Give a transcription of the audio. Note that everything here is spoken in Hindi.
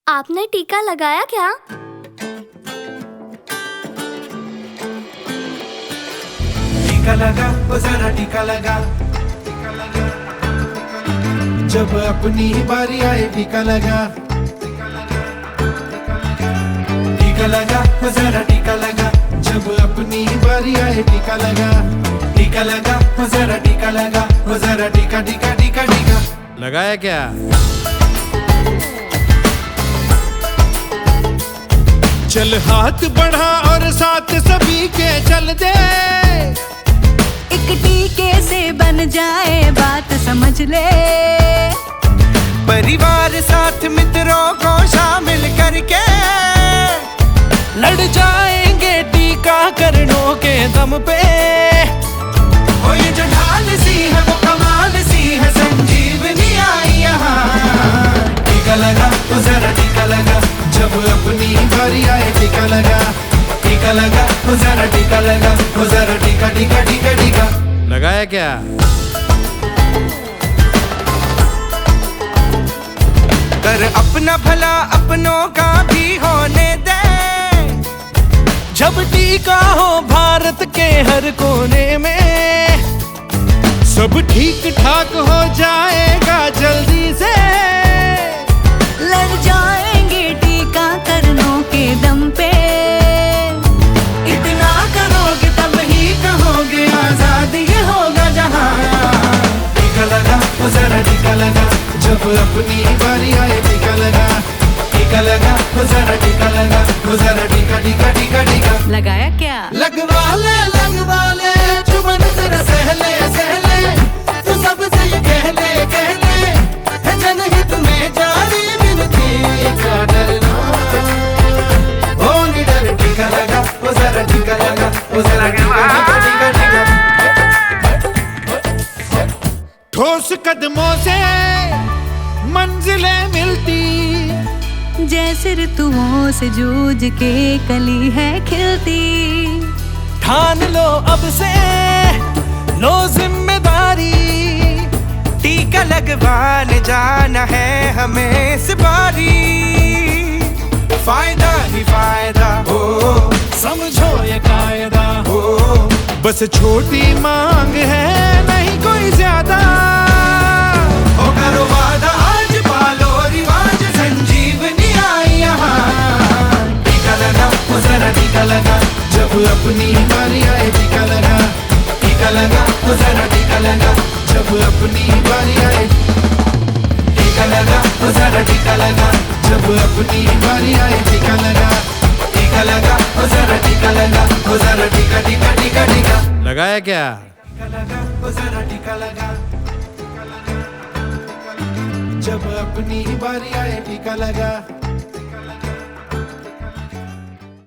आपने टीका लगाया क्या? टीका लगा, ओ जरा टीका लगा। जब अपनी ही बारी आए टीका लगा। टीका लगा, ओ जरा टीका लगा। जब अपनी ही बारी आए टीका लगा। टीका लगा, ओ जरा टीका लगा। ओ जरा टीका टीका टीका टीका लगाया क्या? चल हाथ बढ़ा और साथ सभी के चल दे। एक टीके से बन जाए बात समझ ले। परिवार साथ मित्रों को शामिल करके लड़ जाएंगे टीकाकरणों के दम पे। ओ ये जो ढाल सी है वो कमाल सी है, संजीवनी आई यहाँ। टीका लगा, ओ जरा टीका लगा। जब अपनी बारी आए टीका लगा। टीका लगा, ओ जरा टीका लगा। ओ जरा टीका टीका टीका टीका लगाया क्या? कर अपना भला अपनों का भी होने दे। जब टीका हो भारत के हर कोने में, सब ठीक ठाक हो जाएगा जल्दी से। लड़ जाएंगे टीकाकरणों के दम पे। इतना करोगे तब ही कहोगे आजाद ये होगा जहाँ। टीका लगा, ओ जरा टीका लगा। जब अपनी बारी आए टीका लगा। टीका लगा, ओ जरा टीका लगा। ओ जरा टीका टीका टीका टीका लगाया क्या? लगवा ले चुमन जरा सहले सहले। तू सबसे ये कह ले है जनहित में जारी मिलती का डरना। ओ निडर टीका लगा, ओ जरा टीका लगा। ओ जरा टीका टीका टीका ठोस कदमों से मंजिलें मिलती। जैसे ऋतुओं से जूझ के कली है खिलती। ठान लो अब से लो जिम्मेदारी। टीका लगवाने जाना है हमें इस बारी। फायदा ही फायदा हो, समझो ये कायदा हो। बस छोटी मांग है नहीं कोई ज्यादा। ओ करो वादा आज पालो रिवाज, संजीवनी आई यहाँ। टीका लगा, ओ जरा टीका लगा। जब अपनी बारी आए टीका लगा। टीका लगा, ओ जरा टीका लगा। जब अपनी बारी आए टीका लगा। ओ जरा टीका लगा। जब अपनी बारी आए टीका लगा। टीका लगा, ओ जरा टीका लगा। ओ जरा टीका टीका टीका टीका लगाया क्या? टीका लगा, ओ जरा टीका लगा। जब अपनी बारी आए टीका लगा।